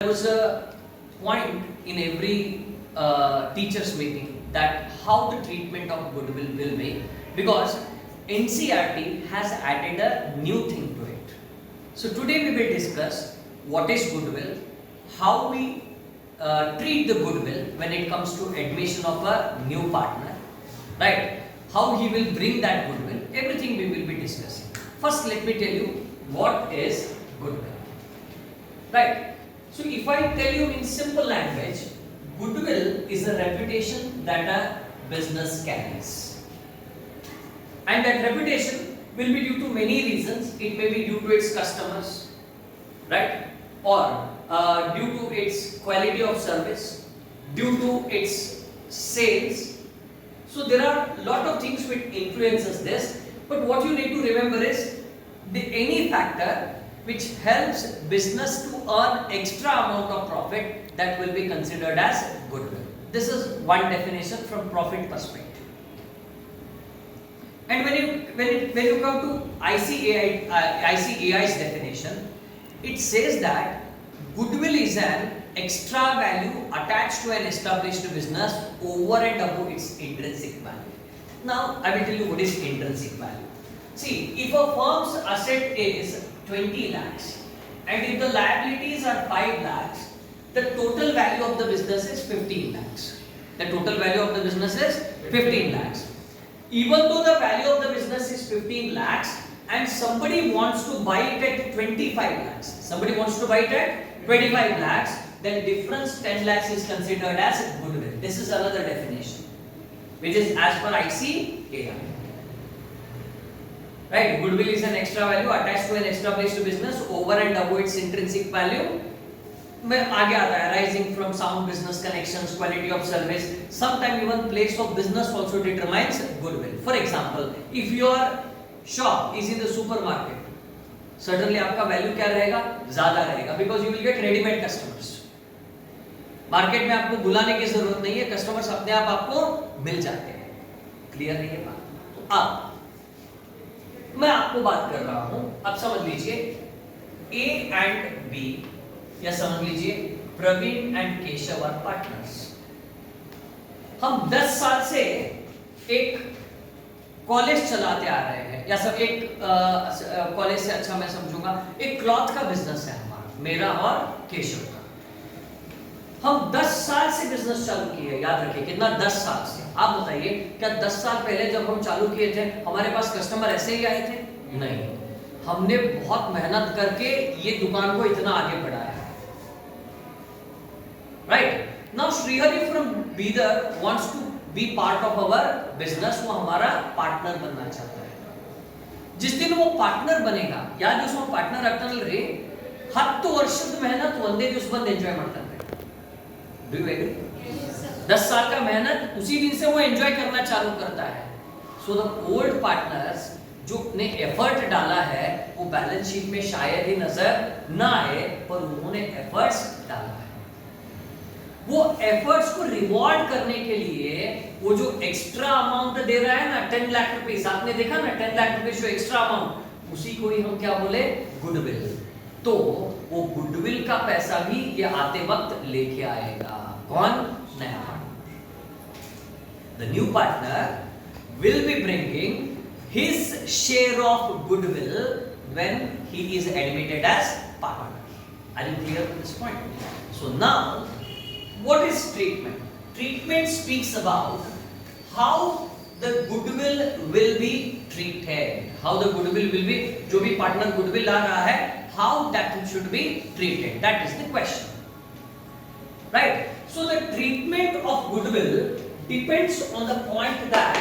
There was a point in every teachers meeting that how the treatment of goodwill will be, because NCERT has added a new thing to it. So today we will discuss what is goodwill, how we treat the goodwill when it comes to admission of a new partner, right? How he will bring that goodwill, everything we will be discussing. First let me tell you what is goodwill, right? So if I tell you in simple language, goodwill is a reputation that a business carries. And that reputation will be due to many reasons. It may be due to its customers, right? Or due to its quality of service, due to its sales. So there are a lot of things which influences this. But what you need to remember is any factor which helps business to earn extra amount of profit, that will be considered as goodwill. This is one definition from profit perspective. And when you come to ICAI's definition, it says that goodwill is an extra value attached to an established business over and above its intrinsic value. Now I will tell you what is intrinsic value. See, if a firm's asset is 20 lakhs and if the liabilities are 5 lakhs, the total value of the business is 15 lakhs. The total value of the business is 15 lakhs. Even though the value of the business is 15 lakhs and somebody wants to buy it at 25 lakhs, then difference 10 lakhs is considered as goodwill. This is another definition, which is as per ICAI. Right, goodwill is an extra value attached to an established business over and above its intrinsic value. में आगे आता है arising from sound business connections, quality of service. Sometimes even place of business also determines goodwill. For example, if your shop is in the supermarket, certainly आपका value क्या रहेगा? ज़्यादा रहेगा, because you will get ready-made customers. Market में आपको बुलाने की जरूरत नहीं है, customers अपने आप आपको मिल जाते हैं. Clear है ये बात? तो अब मैं आपको बात कर रहा हूं, अब समझ लीजिए A and B, या समझ लीजिए Praveen and Keshav are partners. हम 10 साल से एक कॉलेज चलाते आ रहे हैं, या सब एक कॉलेज से अच्छा मैं समझूंगा एक क्लॉथ का बिजनेस है हमारा, मेरा और केशव का. हम 10 साल से बिजनेस चालू किए, याद रखिए कितना, 10 साल से. आप बताइए क्या 10 साल पहले जब हम चालू किए थे हमारे पास कस्टमर ऐसे ही आए थे? नहीं, हमने बहुत मेहनत करके ये दुकान को इतना आगे बढ़ाया है. Right now Srihari from Bidar wants to be part of our business. वो हमारा पार्टनर बनना चाहता है. जिस दिन वो पार्टनर बनेगा, या जो पार्टनर ಆಗ್ತಾನಲ್ಲ ರೀ, 10 ವರ್ಷದ मेहनत ಒಂದೇ ದಿವಸ ಬಂದು ಎಂಜಾಯ್ ಮಾಡ್ತಾನೆ. Do you agree? 10 साल का मेहनत उसी दिन से वो एंजॉय करना चालू करता है. सो द ओल्ड पार्टनर्स जो ने एफर्ट डाला है वो बैलेंस शीट में शायद ही नजर ना आए, पर उन्होंने एफर्ट्स डाला है. वो एफर्ट्स को रिवॉर्ड करने के लिए वो जो एक्स्ट्रा अमाउंट दे रहा है ना, 10 लाख रुपए, आपने देखा ना 10 लाख रुपए जो एक्स्ट्रा अमाउंट, उसी को ही हम क्या बोले? गुडविल. तो वो गुडविल का पैसा भी ये आते वक्त लेके आएगा. कौन? नया partner. The new partner will be bringing his share of goodwill when he is admitted as partner. Are you clear with this point? So now, what is treatment? Treatment speaks about how the goodwill will be treated. How the goodwill will be, जो भी partner goodwill ला रहा है, how that should be treated. That is the question. Right? So the treatment of goodwill depends on the point that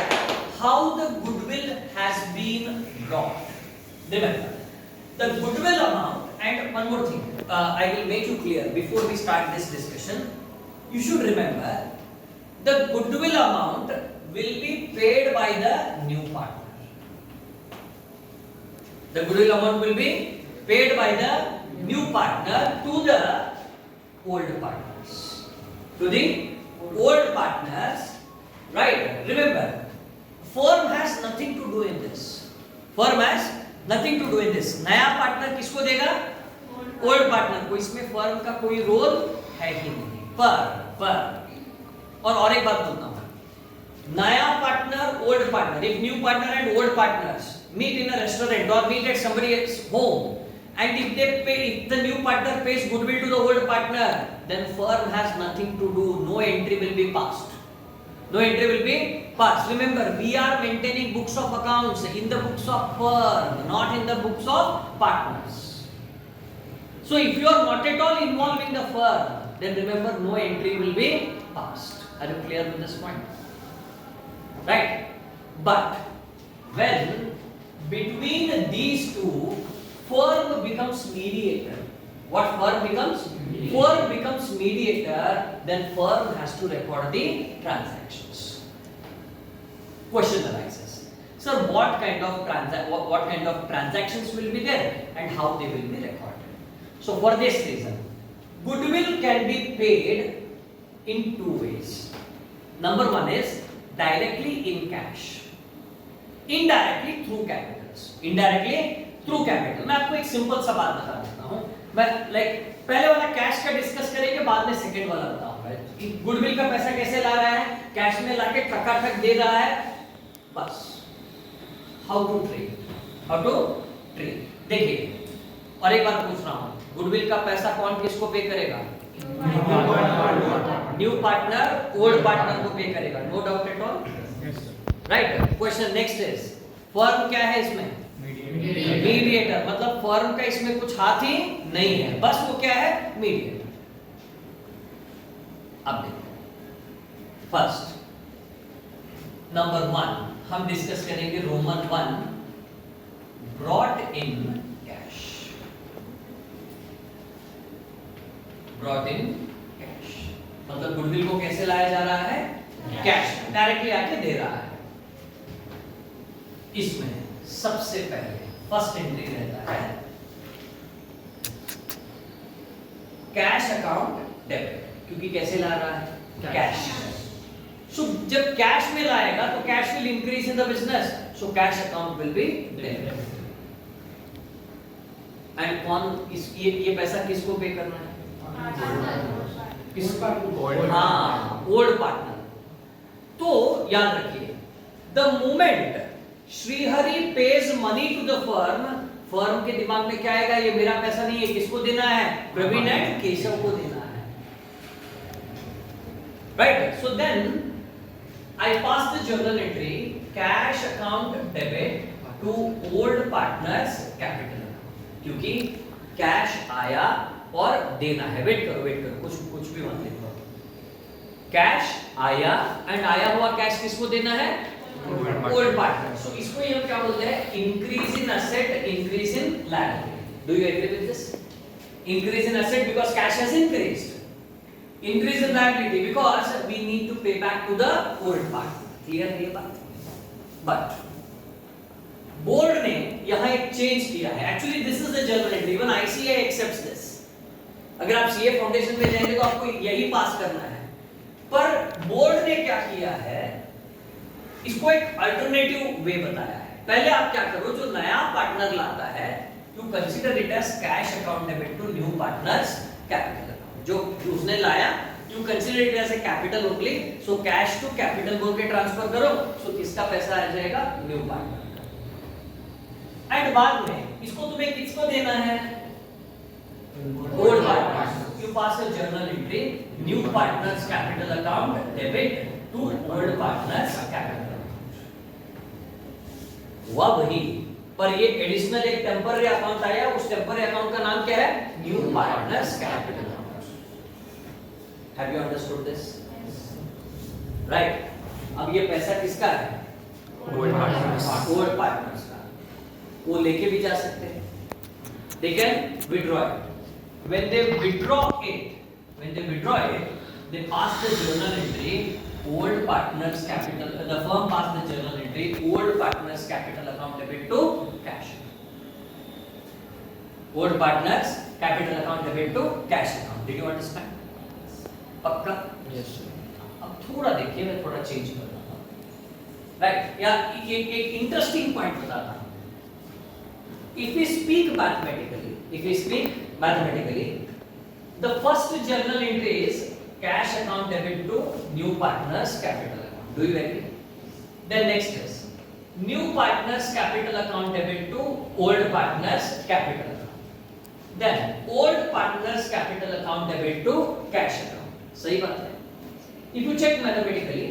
how the goodwill has been brought. Remember, the goodwill amount, and one more thing, I will make you clear before we start this discussion. You should remember, the goodwill amount will be paid by the new partner. The goodwill amount will be paid by the new partner to the old partners. To the old partners, right? Remember, firm has nothing to do in this. Firm has nothing to do in this. नया partner किसको देगा? Old partner को, इसमें firm का कोई role है ही नहीं। पर और एक बात बोलता हूं, नया partner, old partner, if new partner and old partners meet in a restaurant or meet at somebody else's home, and if the new partner pays goodwill to the old partner, then firm has nothing to do, no entry will be passed. Remember, we are maintaining books of accounts in the books of firm, not in the books of partners. So if you are not at all involved in the firm, then remember, no entry will be passed. Are you clear with this point? Right? But when between these two, firm becomes mediator. What firm becomes? Firm becomes mediator, then firm has to record the transactions. Question arises, sir, what kind of transactions will be there and how they will be recorded? So for this reason, goodwill can be paid in two ways. Number one is directly in cash, indirectly through capitals. Indirectly through capital. मैं आपको एक simple सा बात बता देता हूँ, मैं पहले वाला कैश का डिस्कस करेंगे, बाद में सेकंड वाला बताऊंगा कि गुडविल का पैसा कैसे ला रहा है, कैश में लाके ठकाठक दे रहा है, बस हाउ टू ट्रेड। देखिए, और एक बात पूछ रहा हूँ, गुडविल का पैसा कौन किसको पे करेगा? न्यू पार्टनर ओल्ड पार्टनर को पे करेगा, no doubt at all, right? Question next is, firm क्या है इसमें? मीडिएटर। मतलब फर्म का इसमें कुछ हाथ ही नहीं है, बस वो क्या है? मीडिएटर। अब देखो, फर्स्ट नंबर 1 हम डिस्कस करेंगे, Roman 1, brought in cash. Brought in cash मतलब गुडविल को कैसे लाया जा रहा है? कैश, डायरेक्टली आके दे रहा है। इसमें सबसे पहले फर्स्ट एंट्री रहता है कैश अकाउंट डेबिट, क्योंकि कैसे ला रहा है? कैश। सो जब कैश में लाएगा तो cash will increase in the business, so cash account will be debit. And कौन ये पैसा किसको पे करना है? किसका? हाँ, ओल्ड पार्टनर। तो याद रखिए, the moment Srihari pays money to the firm, firm के दिमाग में क्या आएगा? ये मेरा पैसा नहीं है, किसको देना है? प्रवीण एंड केशव को देना है, right? So then I pass the journal entry, cash account debit to old partners capital, क्योंकि कैश आया और देना है। वेट करो, कुछ भी मत लिखो। कैश आया एंड आया हुआ कैश किसको देना है? Old partner. सो इसको ये हम क्या बोलते हैं? Increase in asset, increase in liability. Do you agree with this? Increase in asset because cash has increased, increase in liability because we need to pay back to the old partner. Clear है ये बात? But board ने यहां एक change किया है। Actually this is the journal entry, even ICAI accepts this. अगर आप सीए फाउंडेशन में जाएंगे तो आपको यही पास करना है, पर बोर्ड ने क्या किया है, इसको एक अल्टरनेटिव वे बताया है। पहले आप क्या करो, जो नया पार्टनर लाता है, you consider it as cash account debit to new partners capital account. जो उसने लाया, you consider it as a capital only, so cash to capital बोल के ट्रांसफर करो, सो किसका पैसा आ जाएगा? न्यू पार्टनर का। एंड बाद में इसको तुम्हें किसको देना है? Old partners. You pass a journal entry, new partners capital account debit to old partners capital. हुआ वही, पर ये एडिशनल एक टेम्पररी अकाउंट आया, उस टेम्पररी अकाउंट का नाम क्या है? New partners capital account. Have you understood this? Right? अब ये पैसा किसका है? ओल्ड पार्टनर्स का। वो लेके भी जा सकते हैं, they can withdraw it. When they withdraw it, they pass the journal entry, old partners capital, the firm pass the journal entry, old partners capital account debit to cash. Old partners capital account debit to cash account. Did you understand? पक्का? Yes sir. अब थोड़ा देखिए, मैं थोड़ा change कर रहा हूँ, right? या एक इंटरेस्टिंग पॉइंट बताता हूँ। If we speak mathematically, mathematically. The first journal entry is cash account debit to new partners capital account. Do you agree? Then next is new partners capital account debit to old partners capital account. Then old partners capital account debit to cash account. सही बात है. If you check mathematically,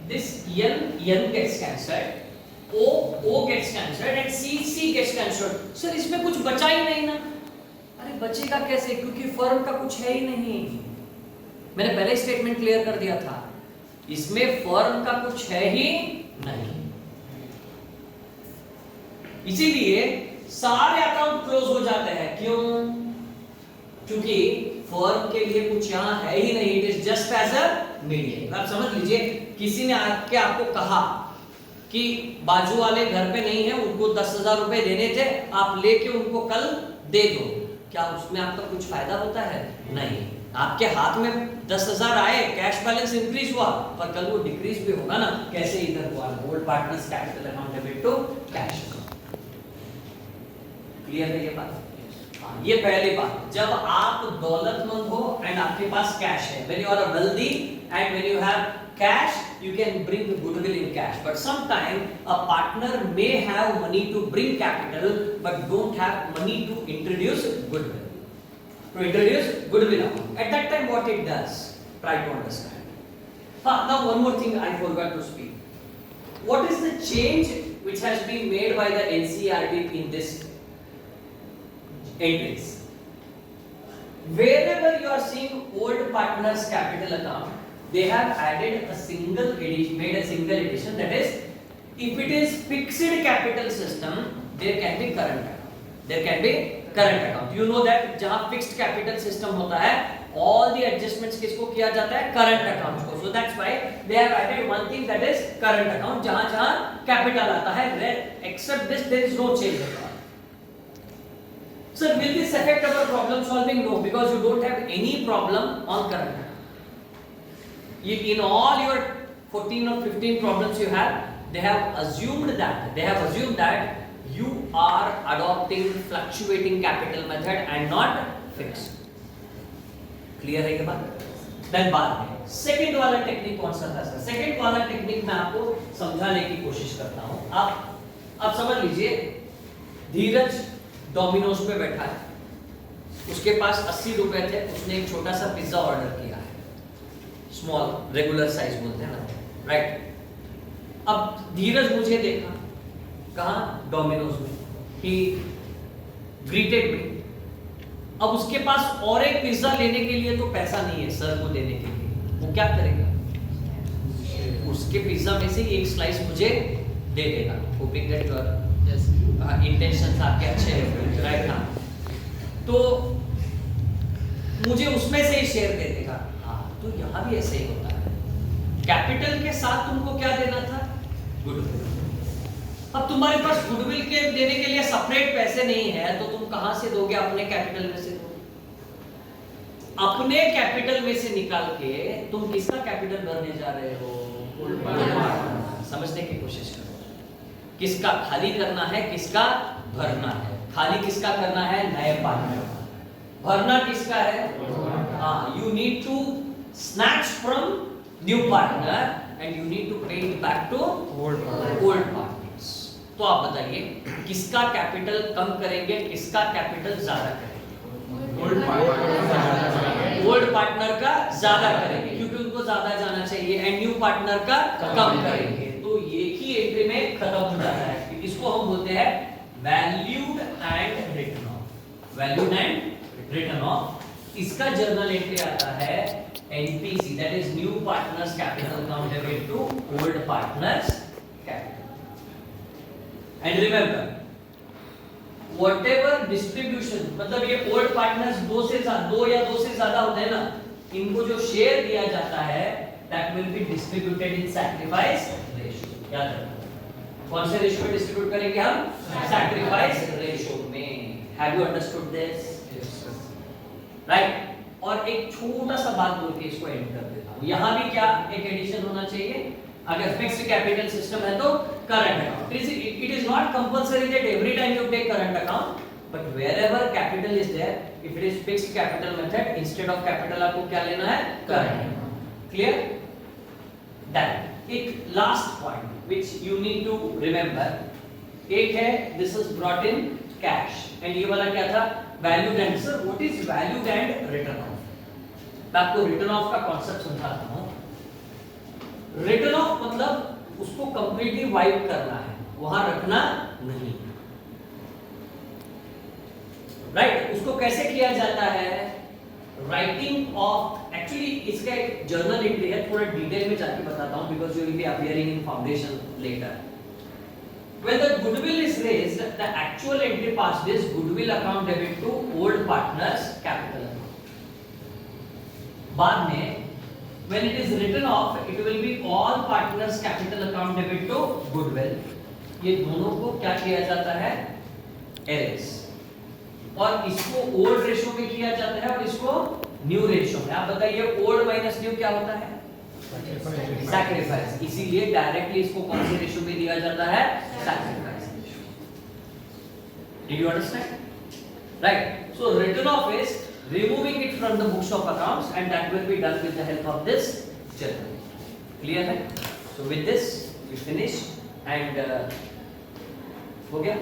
this n gets cancelled, o gets cancelled and c gets cancelled. Sir इसमें कुछ बचा ही नहीं ना. अरे बचेगा कैसे, क्योंकि फर्म का कुछ है ही नहीं. मैंने पहले स्टेटमेंट क्लियर कर दिया था, इसमें फर्म का कुछ है ही नहीं. इसीलिए सारे अकाउंट क्लोज हो जाते हैं. क्यों? क्योंकि फर्म के लिए कुछ यहां है ही नहीं. It is just as a medium. आप समझ लीजिए, किसी ने आके आपको कहा कि बाजू वाले घर पे नहीं है, उनको 10,000 रुपए देने थे, आप लेके उनको कल दे दो. क्या उसमें आपका कुछ फायदा होता है? नहीं. आपके हाथ में 10,000 आए, कैश बैलेंस इंक्रीज हुआ, पर कल वो डिक्रीज भी होगा ना. कैसे? इधर हुआ old partners capital account debit to cash. Clear है ये बात? ये पहली बात. जब आप दौलतमंद हो एंड आपके पास कैश है, when you are wealthy and when you have cash, you can bring goodwill in cash. But sometimes a partner may have money to bring capital, but don't have money to introduce goodwill. To introduce goodwill account. At that time, what it does? Try to understand. Now one more thing I forgot to speak. What is the change which has been made by the NCERT in this entries? Wherever you are seeing old partners capital account, they have added a single addition, made a single addition, that is, if it is fixed capital system, there can be current account. There can be current account. You know that जहाँ fixed capital system होता है, all the adjustments किसको किया जाता है? Current account को. So that's why they have added one thing, that is current account. जहाँ capital आता है, except this there is no change at all. Sir, will this affect our problem solving? No, because you don't have any problem on current account. In all your 14 or 15 problems you have, they have assumed that you are adopting fluctuating capital method and not fixed. Clear है ये बात? Then बाद में second वाला technique कौन सा था? Second वाला टेक्निक मैं आपको समझाने की कोशिश करता हूँ. आप समझ लीजिए, धीरज डोमिनोज पे बैठा है, उसके पास 80 रुपए थे, उसने एक छोटा सा पिज्जा ऑर्डर किया है, स्मॉल रेगुलर साइज बोलते हैं ना, राइट. अब धीरज मुझे देखा, कहाँ? डोमिनोज में. ही ग्रीटेड मी. अब उसके पास और एक पिज्जा लेने के लिए तो पैसा नहीं है सर को देने के लिए. वो क्या करेगा? उसके पिज्जा में से एक स्लाइस मुझे दे देगा. होपिंग दैट योर इंटेंशंस आपके अच्छे हैं, राइट ना. तो मुझे उसमें से ही शेयर दे देगा. हाँ, तो यहाँ भी ऐसे ही होता है. कैपिटल के साथ तुमको क्या देना था? गुडविल. अब तुम्हारे पास गुडविल के देने के लिए सेपरेट पैसे नहीं है, तो तुम कहां से दोगे? अपने कैपिटल में से दो. अपने कैपिटल में से निकाल के तुम किसका कैपिटल भरने जा रहे हो? समझने की कोशिश करो. किसका खाली करना है, किसका भरना है? खाली किसका करना है? नए पार्टनर. भरना किसका है? हाँ, you need to snatch from new partner and you need to pay it back to old partners. तो आप बताइए, किसका कैपिटल कम करेंगे, किसका कैपिटल ज्यादा करेंगे? ओल्ड पार्टनर का ज्यादा करेंगे, क्योंकि उनको ज्यादा जाना चाहिए, एंड न्यू पार्टनर का कम करेंगे. तो एक ही एंट्री में खत्म हो जाता है. इसको हम बोलते हैं valued and written off. Valued and written off. इसका जर्नल एंट्री आता है NPC, that is new partners capital account debit to old partners capital. And remember, whatever distribution, मतलब ये ओल्ड पार्टनर्स दो या दो से ज्यादा होते हैं ना, इनको जो शेयर दिया जाता है that will be distributed in sacrifice ratio. याद रखना, कौन से रेशियो में डिस्ट्रीब्यूट करेंगे हम? sacrifice ratio में. Have you understood this? Yes sir. Right. और एक छोटा सा बात बोल के इसको एंड कर देता हूँ. यहाँ भी क्या एक एडिशन होना चाहिए? अगर फिक्स्ड कैपिटल सिस्टम है तो current account. It is not compulsory that every time you take current account, but wherever capital is there, if it is fixed capital method, instead of capital आपको क्या लेना है? Current. Clear? That एक last point which you need to remember, एक है this is brought in cash and ये वाला क्या था? Valued and. Sir what is valued and return off? मैं आपको रिटर्न ऑफ का कॉन्सेप्ट समझाता हूं। रिटर्न ऑफ मतलब उसको कंप्लीटली वाइप करना है, वहां रखना नहीं, राइट? उसको कैसे किया जाता है? राइटिंग ऑफ, एक्चुअली इसका एक जर्नल एंट्री है, थोड़ा डिटेल में जाके बताता हूं because you will be appearing in foundation later. When the goodwill is raised, the actual entry past is goodwill account debit to old partners capital account. बाद में when it is written off, it will be all partners capital account debit to goodwill. ये दोनों को क्या किया जाता है? erase. और इसको old रेशियो में किया जाता है और इसको न्यू रेशियो में। आप बताइए old माइनस न्यू क्या होता है? सैक्रिफाइस। इसीलिए डायरेक्टली इसको कौन से रेशियो में दिया जाता है? Sacrifice ratio. Did you understand? Right. So return of is removing it from the books of accounts and that will be done with the help of this journal. Clear है? So with this we finish and हो गया।